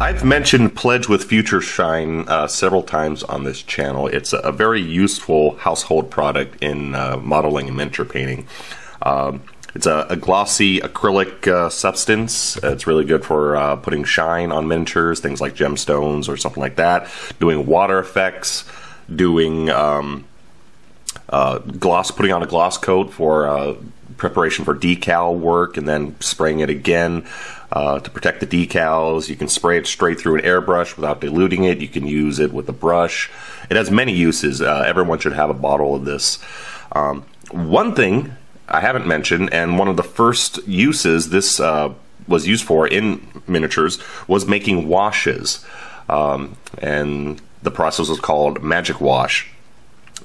I've mentioned Pledge with Future Shine several times on this channel. It's a very useful household product in modeling and miniature painting. It's a glossy acrylic substance. It's really good for putting shine on miniatures, things like gemstones or something like that, doing water effects, doing putting on a gloss coat for preparation for decal work, and then spraying it again to protect the decals. You can spray it straight through an airbrush without diluting it. You can use it with a brush. It has many uses. Everyone should have a bottle of this. One thing I haven't mentioned, and one of the first uses this was used for in miniatures, was making washes. And the process was called magic wash.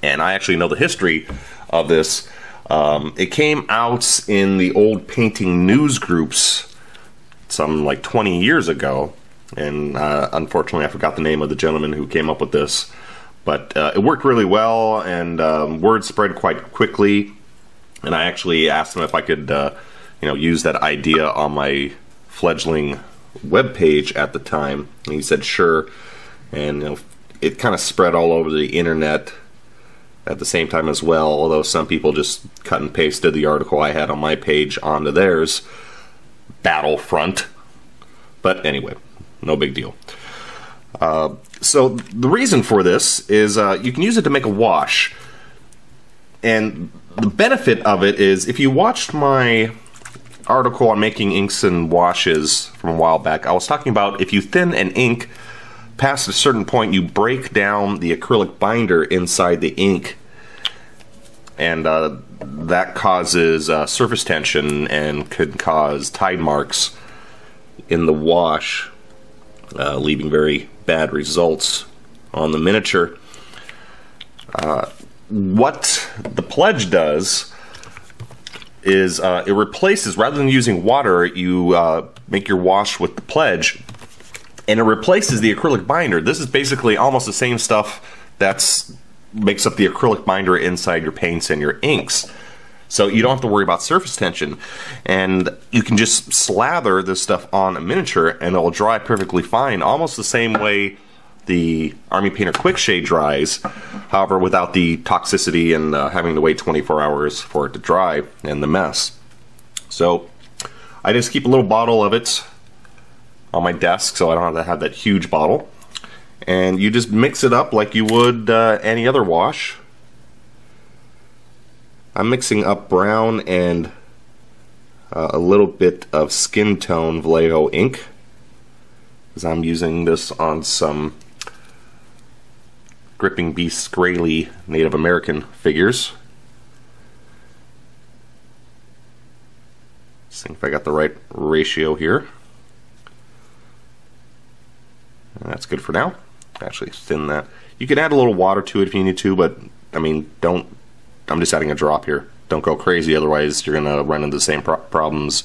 And I actually know the history of this. It came out in the old painting news groups some like 20 years ago, and unfortunately I forgot the name of the gentleman who came up with this, but it worked really well, and word spread quite quickly, and I actually asked him if I could use that idea on my fledgling web page at the time, and he said sure. And it kind of spread all over the internet at the same time as well, although some people just cut and pasted the article I had on my page onto theirs. Battlefront. But anyway, no big deal. So the reason for this is you can use it to make a wash. And the benefit of it is, if you watched my article on making inks and washes from a while back, I was talking about if you thin an ink past a certain point, you break down the acrylic binder inside the ink, and that causes surface tension and could cause tide marks in the wash, leaving very bad results on the miniature. What the Pledge does is it replaces, rather than using water, you make your wash with the Pledge, and it replaces the acrylic binder. This is basically almost the same stuff that's makes up the acrylic binder inside your paints and your inks. So you don't have to worry about surface tension, and you can just slather this stuff on a miniature and it'll dry perfectly fine, almost the same way the Army Painter Quick Shade dries, however without the toxicity and having to wait 24 hours for it to dry and the mess. So I just keep a little bottle of it on my desk so I don't have to have that huge bottle, and you just mix it up like you would any other wash. I'm mixing up brown and a little bit of skin tone Vallejo ink, because I'm using this on some Gripping Beasts Grayly Native American figures. See if I got the right ratio here. And that's good for now. Actually thin that. You can add a little water to it if you need to, but I mean, don't. I'm just adding a drop here. Don't go crazy, otherwise you're gonna run into the same problems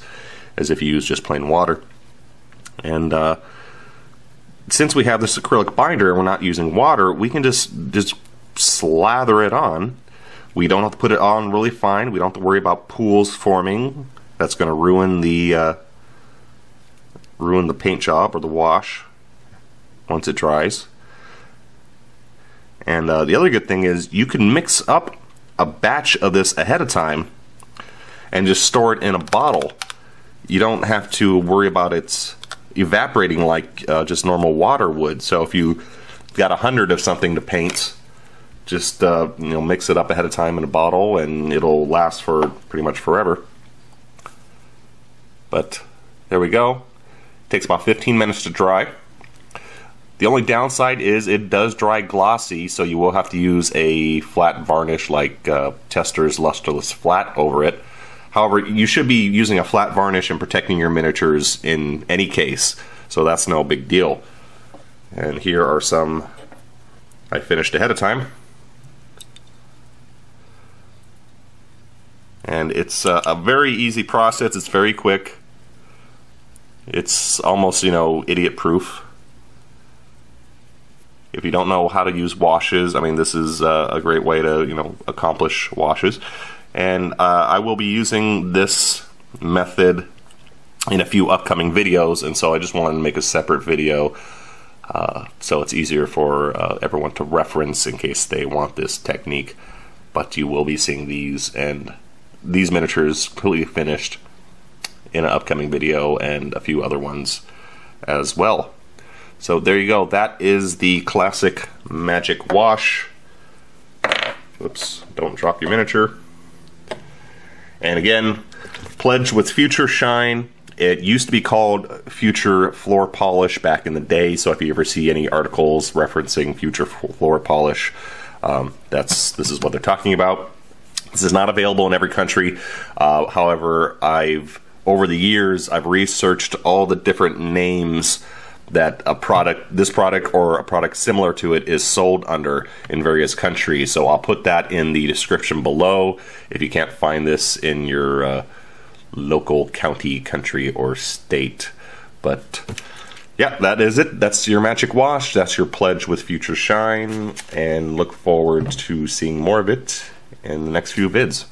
as if you use just plain water. And since we have this acrylic binder and we're not using water, we can just slather it on. We don't have to put it on really fine. We don't have to worry about pools forming. That's going to ruin the paint job or the wash once it dries. And the other good thing is you can mix up a batch of this ahead of time and just store it in a bottle. You don't have to worry about its evaporating like just normal water would. So if you got 100 of something to paint, just mix it up ahead of time in a bottle and it'll last for pretty much forever. But there we go. It takes about 15 minutes to dry. The only downside is it does dry glossy, so you will have to use a flat varnish like Tester's Lustreless Flat over it. However, you should be using a flat varnish and protecting your miniatures in any case, so that's no big deal. And here are some I finished ahead of time. And it's a very easy process. It's very quick. It's almost, idiot proof. If you don't know how to use washes, I mean, this is a great way to, accomplish washes. And I will be using this method in a few upcoming videos, and so I just wanted to make a separate video so it's easier for everyone to reference in case they want this technique. But you will be seeing these, and these miniatures completely finished in an upcoming video, and a few other ones as well. So there you go. That is the classic magic wash. Oops, don't drop your miniature. And again, pledged with Future Shine. It used to be called Future Floor Polish back in the day, so if you ever see any articles referencing Future Floor Polish, this is what they're talking about. This is not available in every country. However, over the years, I've researched all the different names that this product or a product similar to it is sold under in various countries. So I'll put that in the description below if you can't find this in your local county, country, or state. But yeah, that is it. That's your magic wash. That's your pledge with Future Shine, and look forward to seeing more of it in the next few vids.